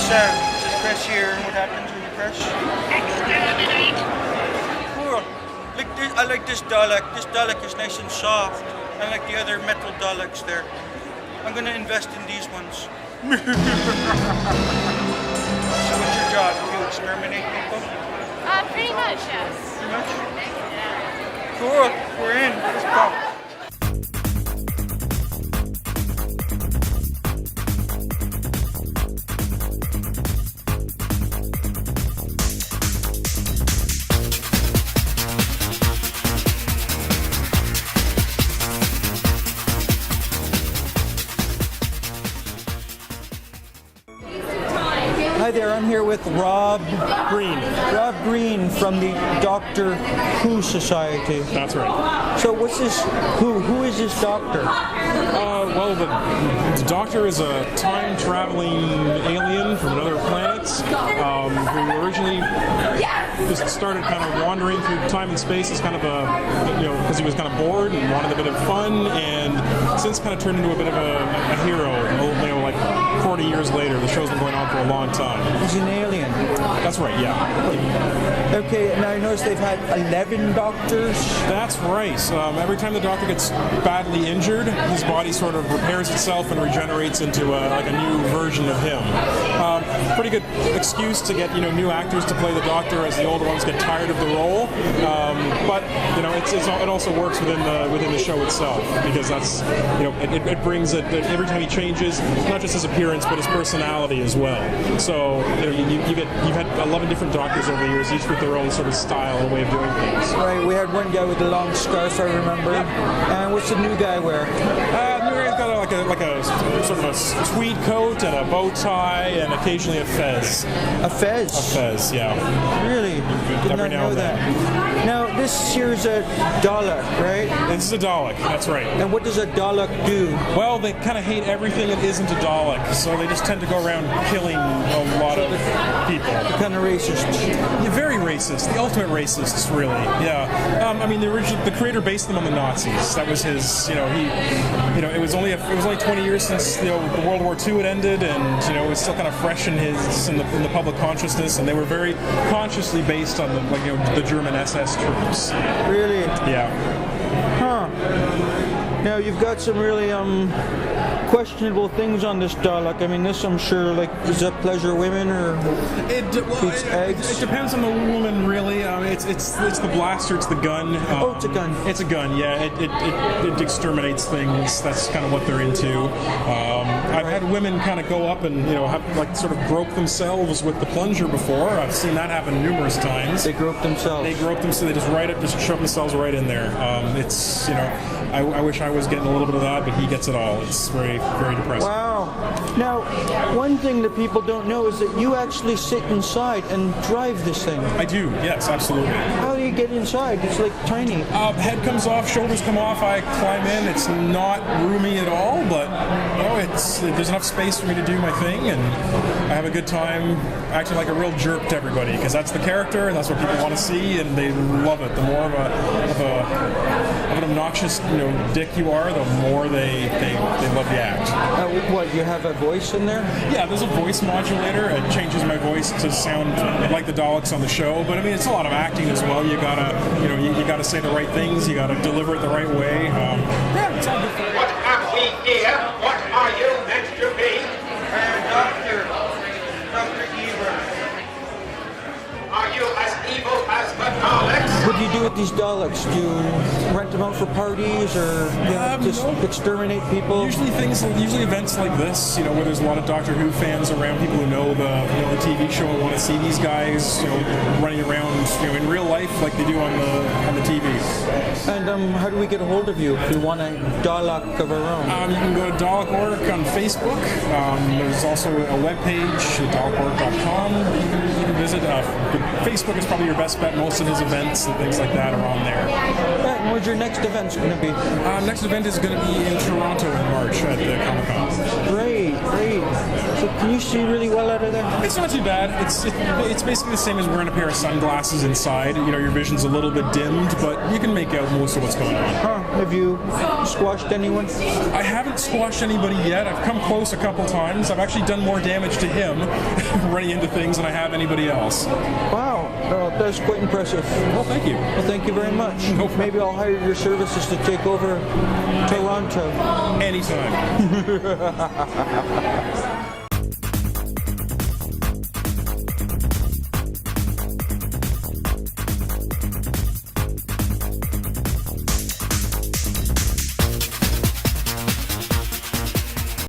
This is Chris here, and what happens when you press? Exterminate! Cool. I like this Dalek. This Dalek is nice and soft, unlike the other metal Daleks there. I'm gonna invest in these ones. So what's your job? You exterminate people? Pretty much, yes. Pretty much? Cool. We're in. Let's go. Hi there, I'm here with Rob Green. Rob Green from the Doctor Who Society. That's right. So what's this, who is this doctor? Well, the Doctor is a time-traveling alien from another planet who originally just started kind of wandering through time and space as kind of a, because he was kind of bored and wanted a bit of fun, and since kind of turned into a bit of a hero, like 40 years later. The show's been going on for a long time. He's an alien. That's right, yeah. Okay, and I noticed they've had 11 doctors. That's right. Every time the Doctor gets badly injured, his body sort of repairs itself and regenerates into like a new version of him. Pretty good excuse to get new actors to play the Doctor as the older ones get tired of the role. But it also works within the show itself, because that's it brings it every time he changes, not just his appearance but his personality as well. So you've had 11 different Doctors over the years, each with their own sort of style and way of doing things. Right. We had one guy with a long scarf, I remember. Yep. And what's the new guy wear? The new guy's got like a sort of a tweed coat and a bow tie and occasionally a fez. A fez? A fez, yeah. Really? Did not know that. Now, this here's a Dalek, right? This is a Dalek, that's right. And what does a Dalek do? Well, they kind of hate everything that isn't a Dalek, so they just tend to go around killing a lot of people. They're kind of racist. Yeah, very racist. The ultimate racists, really. Yeah. The creator based them on the Nazis. That was his. It was only 20 years since the World War II had ended, and it was still kind of fresh in the public consciousness, and they were very consciously based on the German SS troops. Really? Yeah. Huh. Now you've got some really questionable things on this Dalek. I mean, this I'm sure, does that pleasure women or eats eggs? It depends on the woman, really. It's the blaster, it's the gun. It's a gun. It's a gun, yeah. It exterminates things. That's kind of what they're into. I've had women kind of go up and have sort of grope themselves with the plunger before. I've seen that happen numerous times. They grope themselves. They just shove themselves right in there. I wish I was getting a little bit of that, but he gets it all. It's very, very depressing. Wow. Now, one thing that people don't know is that you actually sit inside and drive this thing. I do, yes, absolutely. How do you get inside? It's tiny. Head comes off, shoulders come off, I climb in. It's not roomy at all, but there's enough space for me to do my thing, and I have a good time acting like a real jerk to everybody, because that's the character and that's what people want to see, and they love it. The more of an obnoxious dick you are, the more they love the act. What, you have a voice in there? Yeah, there's a voice modulator. It changes my voice to sound like the Daleks on the show, but I mean, it's a lot of acting as well. You gotta you gotta say the right things, you gotta deliver it the right way. It's all good for you. What have we here? What are you meant to be? Dr. Evil. Are you as evil as the Daleks? What do you do with these Daleks? Do you rent them out for parties, or just exterminate people? Usually events like this, where there's a lot of Doctor Who fans around, people who know the TV show and want to see these guys, running around, in real life like they do on the TV. And how do we get a hold of you if we want a Dalek of our own? You can go to Dalek Auric on Facebook. There's also a webpage, DalekAuric.com, that you can visit. Facebook is probably your best bet. Most of his events and things like that are on there. Right, and where's your next event going to be? Next event is going to be in Toronto in March at the Comic-Con. Great. So So can you see really well out of there? It's not too bad. It's basically the same as wearing a pair of sunglasses inside. You know, your vision's a little bit dimmed, but you can make out most of what's going on. Huh. Have you squashed anyone? I haven't squashed anybody yet. I've come close a couple times. I've actually done more damage to him running into things than I have anybody else. Wow. Oh, that's quite impressive. Well, thank you. Well, thank you very much. No problem. Maybe I'll hire your services to take over Toronto. Anytime.